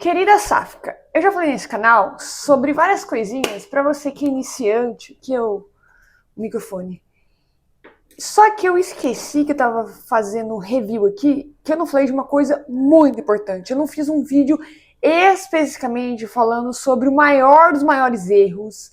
Querida Sáfica, eu já falei nesse canal sobre várias coisinhas para você que é iniciante, microfone. Só que eu esqueci que eu tava fazendo um review aqui, que eu não falei de uma coisa muito importante. Eu não fiz um vídeo especificamente falando sobre o maior dos maiores erros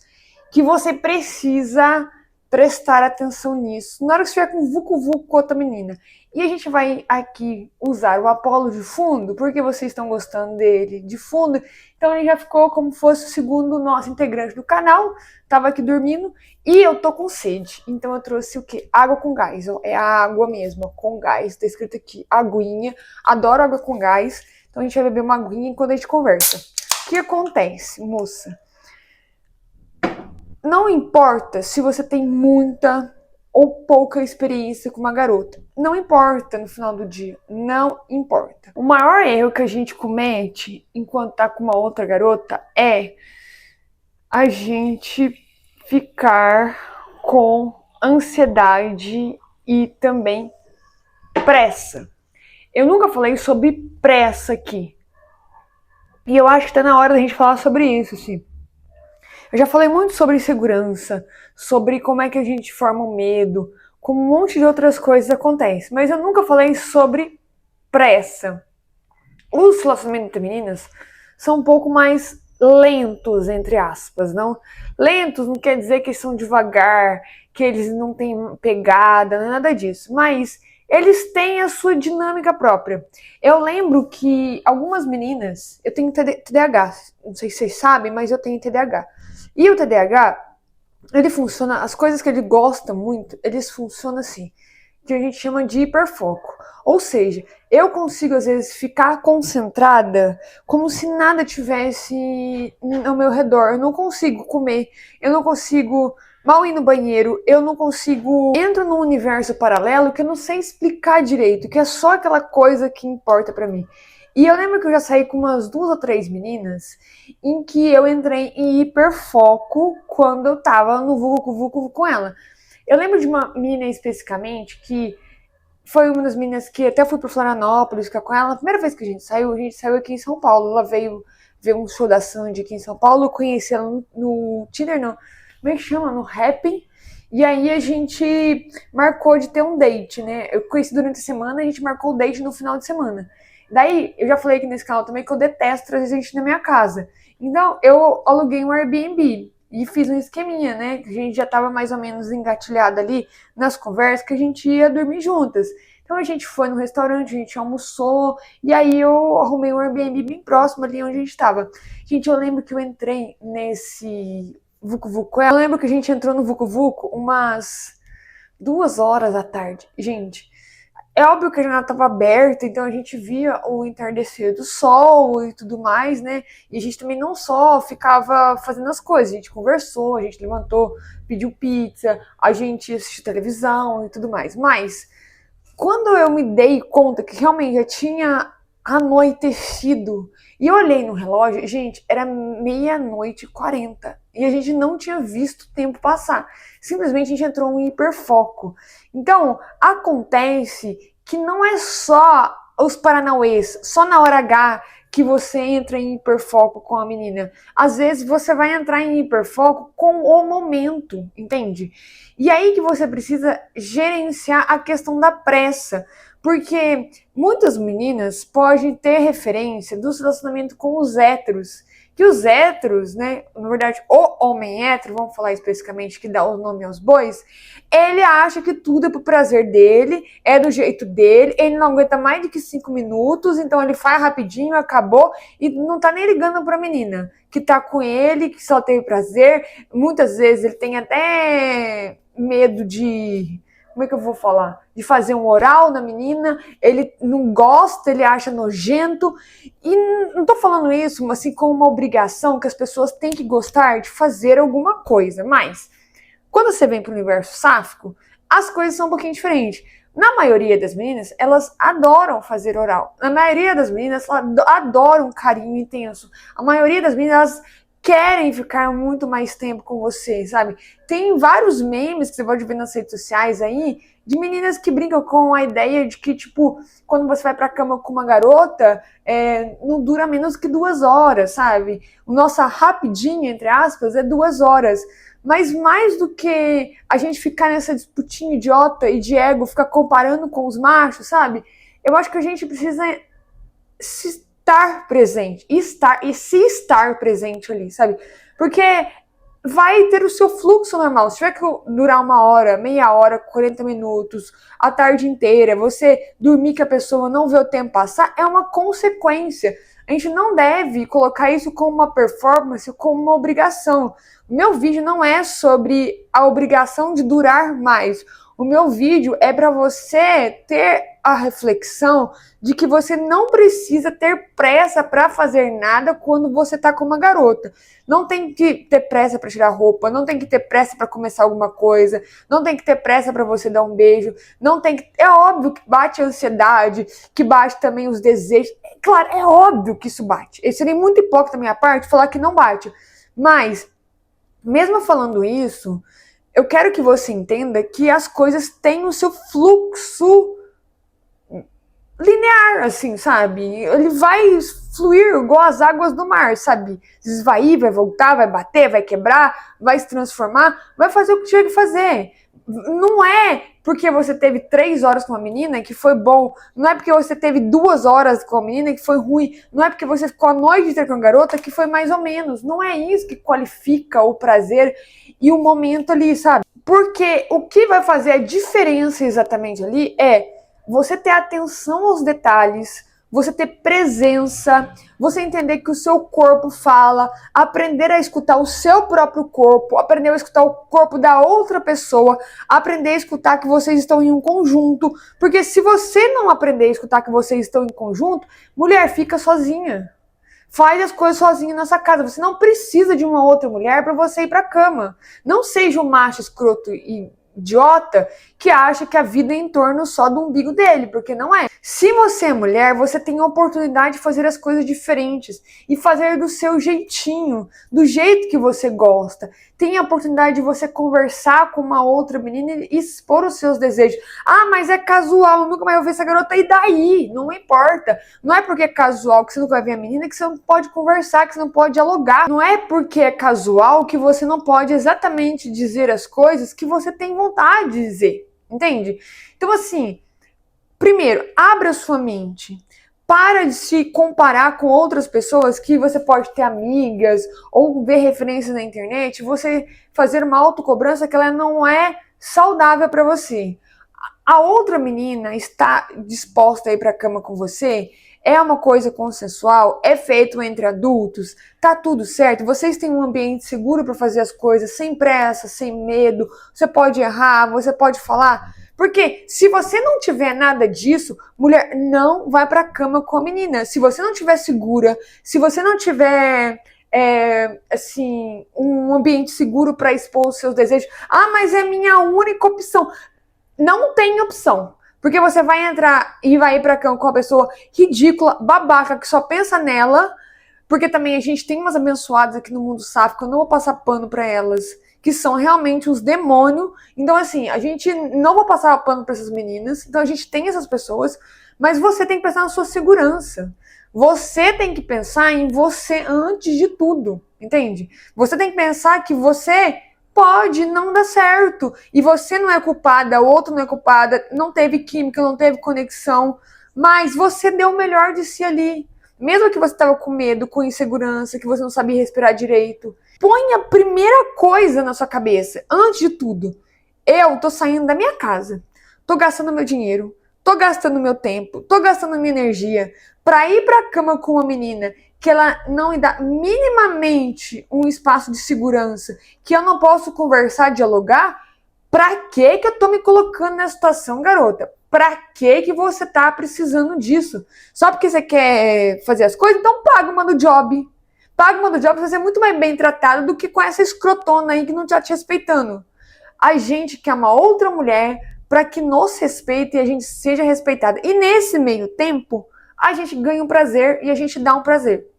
que você precisa prestar atenção nisso na hora que você estiver com vucu vucu com outra menina. E a gente vai aqui usar o Apollo de fundo, porque vocês estão gostando dele de fundo. Então ele já ficou como fosse o segundo nosso integrante do canal. Tava aqui dormindo e eu tô com sede. Então eu trouxe o quê? Água com gás. Ó. É a água mesmo, com gás. Tá escrito aqui, aguinha. Adoro água com gás. Então a gente vai beber uma aguinha enquanto a gente conversa. O que acontece, moça? Não importa se você tem muita ou pouca experiência com uma garota. Não importa no final do dia. Não importa. O maior erro que a gente comete enquanto tá com uma outra garota é a gente ficar com ansiedade e também pressa. Eu nunca falei sobre pressa aqui. E eu acho que tá na hora da gente falar sobre isso, assim. Eu já falei muito sobre insegurança, sobre como é que a gente forma o medo, como um monte de outras coisas acontecem. Mas eu nunca falei sobre pressa. Os relacionamentos entre meninas são um pouco mais lentos, entre aspas, não? Lentos não quer dizer que eles são devagar, que eles não têm pegada, não é nada disso. Mas eles têm a sua dinâmica própria. Eu lembro que algumas meninas, eu tenho TDAH, não sei se vocês sabem, mas eu tenho TDAH. E o TDAH, ele funciona, as coisas que ele gosta muito, eles funcionam assim, que a gente chama de hiperfoco. Ou seja, eu consigo às vezes ficar concentrada como se nada tivesse ao meu redor. Eu não consigo comer, eu não consigo mal ir no banheiro, eu não consigo... Entro num universo paralelo que eu não sei explicar direito, que é só aquela coisa que importa pra mim. E eu lembro que eu já saí com umas 2 ou 3 meninas em que eu entrei em hiperfoco quando eu tava no vucu com ela. Eu lembro de uma menina especificamente que foi uma das meninas que até fui pro Florianópolis ficar com ela. A primeira vez que a gente saiu aqui em São Paulo. Ela veio ver um show da Sandy aqui em São Paulo. Eu conheci ela no Tinder, não. Como é que chama? No Happn. E aí a gente marcou de ter um date, né? Eu conheci durante a semana, a gente marcou o date no final de semana. Daí, eu já falei aqui nesse canal também que eu detesto trazer gente na minha casa. Então, eu aluguei um Airbnb e fiz um esqueminha, né? Que a gente já tava mais ou menos engatilhada ali nas conversas que a gente ia dormir juntas. Então a gente foi no restaurante, a gente almoçou, e aí eu arrumei um Airbnb bem próximo ali onde a gente tava. Gente, eu lembro que eu entrei nesse Vucu Vucu. Eu lembro que a gente entrou no Vucu Vucu umas 2 horas da tarde. Gente, é óbvio que a janela estava aberta, então a gente via o entardecer do sol e tudo mais, né? E a gente também não só ficava fazendo as coisas, a gente conversou, a gente levantou, pediu pizza, a gente assistiu televisão e tudo mais. Mas quando eu me dei conta que realmente já tinha anoitecido, e eu olhei no relógio, gente, era 00:40 e a gente não tinha visto o tempo passar. Simplesmente a gente entrou em hiperfoco. Então, acontece que não é só os paranauês, só na hora H que você entra em hiperfoco com a menina. Às vezes você vai entrar em hiperfoco com o momento, entende? E aí que você precisa gerenciar a questão da pressa. Porque muitas meninas podem ter referência do relacionamento com os héteros. Que os héteros, né, na verdade, o homem hétero, vamos falar especificamente que dá o nome aos bois, ele acha que tudo é pro prazer dele, é do jeito dele, ele não aguenta mais de que 5 minutos, então ele faz rapidinho, acabou, e não tá nem ligando pra menina que tá com ele, que só teve prazer. Muitas vezes ele tem até medo de... Como é que eu vou falar? De fazer um oral na menina, ele não gosta, ele acha nojento. E não tô falando isso assim como uma obrigação que as pessoas têm que gostar de fazer alguma coisa. Mas, quando você vem pro universo sáfico, as coisas são um pouquinho diferentes. Na maioria das meninas, elas adoram fazer oral. Na maioria das meninas, elas adoram carinho intenso. A maioria das meninas, elas querem ficar muito mais tempo com você, sabe? Tem vários memes que você pode ver nas redes sociais aí, de meninas que brincam com a ideia de que, tipo, quando você vai pra cama com uma garota, não dura menos que 2 horas, sabe? Nossa rapidinha, entre aspas, é 2 horas. Mas mais do que a gente ficar nessa disputinha idiota e de ego, ficar comparando com os machos, sabe? Eu acho que a gente precisa se estar presente, se estar presente ali, sabe? Porque vai ter o seu fluxo normal. Se tiver que durar 1 hora, meia hora, 40 minutos, a tarde inteira, você dormir que a pessoa não vê o tempo passar, é uma consequência. A gente não deve colocar isso como uma performance, como uma obrigação. O meu vídeo não é sobre a obrigação de durar mais. O meu vídeo é para você ter a reflexão de que você não precisa ter pressa para fazer nada quando você tá com uma garota. Não tem que ter pressa para tirar roupa, não tem que ter pressa para começar alguma coisa, não tem que ter pressa para você dar um beijo, não tem que... É óbvio que bate a ansiedade, que bate também os desejos. Claro, é óbvio que isso bate. Seria muito hipócrita da minha parte falar que não bate. Mas, mesmo falando isso, eu quero que você entenda que as coisas têm o seu fluxo linear, assim, sabe? Ele vai fluir igual as águas do mar, sabe? Vai ir, vai voltar, vai bater, vai quebrar, vai se transformar, vai fazer o que tiver que fazer. Não é porque você teve 3 horas com uma menina que foi bom, não é porque você teve 2 horas com a menina que foi ruim, não é porque você ficou a noite inteira com a garota que foi mais ou menos. Não é isso que qualifica o prazer e o momento ali, sabe? Porque o que vai fazer a diferença exatamente ali é você ter atenção aos detalhes, você ter presença, você entender que o seu corpo fala, aprender a escutar o seu próprio corpo, aprender a escutar o corpo da outra pessoa, aprender a escutar que vocês estão em um conjunto. Porque se você não aprender a escutar que vocês estão em conjunto, mulher, fica sozinha. Faz as coisas sozinha nessa casa. Você não precisa de uma outra mulher para você ir pra cama. Não seja um macho escroto e idiota que acha que a vida é em torno só do umbigo dele, porque não é. Se você é mulher, você tem a oportunidade de fazer as coisas diferentes e fazer do seu jeitinho, do jeito que você gosta. Tem a oportunidade de você conversar com uma outra menina e expor os seus desejos. Ah, mas é casual, eu nunca mais vou ver essa garota. E daí? Não importa. Não é porque é casual que você nunca vai ver a menina que você não pode conversar, que você não pode dialogar. Não é porque é casual que você não pode exatamente dizer as coisas que você tem vontade de dizer. Entende? Então, assim, primeiro, abra sua mente. Para de se comparar com outras pessoas que você pode ter amigas ou ver referências na internet, você fazer uma autocobrança que ela não é saudável para você. A outra menina está disposta a ir para a cama com você, é uma coisa consensual, é feito entre adultos, tá tudo certo, vocês têm um ambiente seguro para fazer as coisas sem pressa, sem medo, você pode errar, você pode falar. Porque se você não tiver nada disso, mulher, não vai pra cama com a menina. Se você não tiver segura, se você não tiver, assim, um ambiente seguro pra expor os seus desejos. Ah, mas é minha única opção. Não tem opção. Porque você vai entrar e vai ir pra cama com uma pessoa ridícula, babaca, que só pensa nela. Porque também a gente tem umas abençoadas aqui no mundo sáfico, eu não vou passar pano pra elas, que são realmente uns demônios. Então, assim, a gente não vai passar pano pra essas meninas. Então, a gente tem essas pessoas, mas você tem que pensar na sua segurança. Você tem que pensar em você antes de tudo, entende? Você tem que pensar que você pode não dar certo. E você não é culpada, o outro não é culpada, não teve química, não teve conexão, mas você deu o melhor de si ali. Mesmo que você estava com medo, com insegurança, que você não sabia respirar direito, põe a primeira coisa na sua cabeça, antes de tudo. Eu tô saindo da minha casa, tô gastando meu dinheiro, tô gastando meu tempo, tô gastando minha energia pra ir pra cama com uma menina que ela não me dá minimamente um espaço de segurança, que eu não posso conversar, dialogar. Pra que eu tô me colocando nessa situação, garota? Pra que você tá precisando disso? Só porque você quer fazer as coisas? Então paga uma do job. Paga uma do job pra ser muito mais bem tratado do que com essa escrotona aí que não tá te respeitando. A gente quer uma outra mulher pra que nos respeite e a gente seja respeitada. E nesse meio tempo, a gente ganha um prazer e a gente dá um prazer.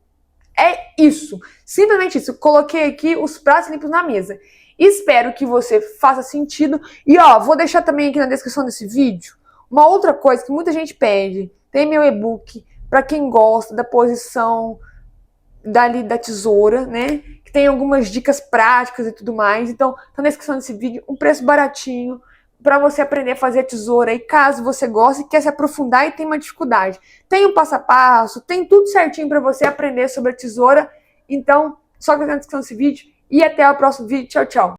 É isso. Simplesmente isso. Eu coloquei aqui os pratos limpos na mesa. Espero que você faça sentido. E ó, vou deixar também aqui na descrição desse vídeo uma outra coisa que muita gente pede. Tem meu e-book para quem gosta da posição da tesoura, né? Que tem algumas dicas práticas e tudo mais. Então, tá na descrição desse vídeo um preço baratinho para você aprender a fazer a tesoura. E caso você goste e quer se aprofundar e tem uma dificuldade, tem um passo a passo, tem tudo certinho para você aprender sobre a tesoura. Então, só clicar na descrição desse vídeo e até o próximo vídeo. Tchau, tchau.